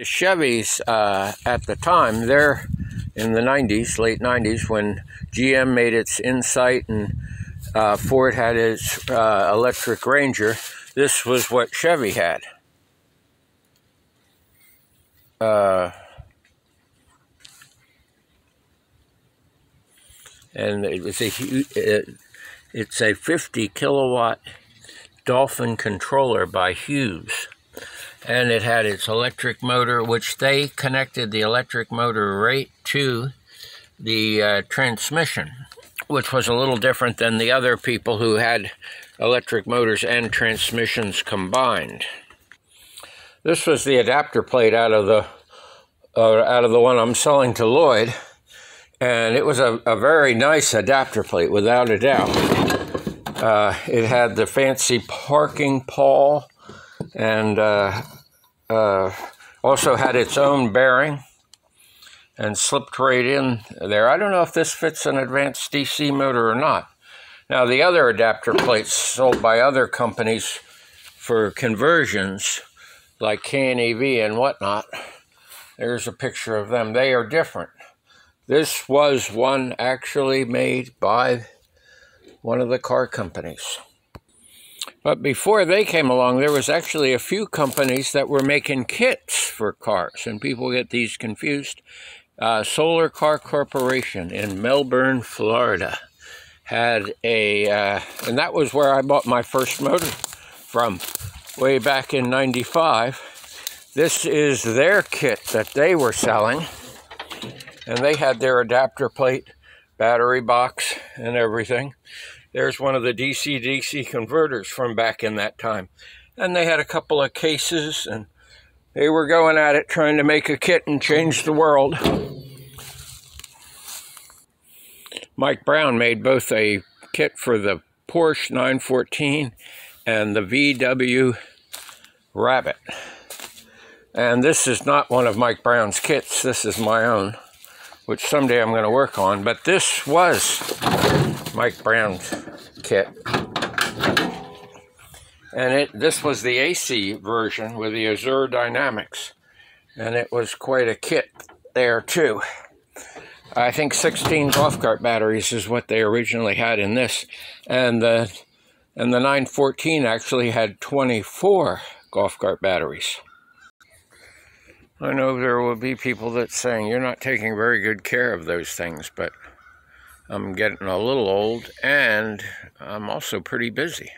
The Chevys at the time, they're in the 90s, late 90s, when GM made its Insight and Ford had its electric Ranger. This was what Chevy had. And it was it's a 50 kilowatt Dolphin controller by Hughes. And it had its electric motor, which they connected the electric motor right to the transmission, which was a little different than the other people who had electric motors and transmissions combined. This was the adapter plate out of the one I'm selling to Lloyd, and it was a very nice adapter plate, without a doubt. It had the fancy parking pawl, and also had its own bearing and slipped right in there. I don't know if this fits an advanced DC motor or not. Now, the other adapter plates sold by other companies for conversions, like K&EV and whatnot, there's a picture of them. They are different. This was one actually made by one of the car companies. But before they came along, there was actually a few companies that were making kits for cars, and people get these confused. Solar Car Corporation in Melbourne, Florida, had a, and that was where I bought my first motor from, way back in '95. This is their kit that they were selling, and they had their adapter plate, battery box, and everything. There's one of the DC-DC converters from back in that time. And they had a couple of cases, and they were going at it, trying to make a kit and change the world. Mike Brown made both a kit for the Porsche 914 and the VW Rabbit. And this is not one of Mike Brown's kits. This is my own, which someday I'm going to work on. But this was Mike Brown's kit. And this was the AC version with the Azure Dynamics. And it was quite a kit there too. I think 16 golf cart batteries is what they originally had in this. And the 914 actually had 24 golf cart batteries. I know there will be people that's saying you're not taking very good care of those things, but I'm getting a little old, and I'm also pretty busy.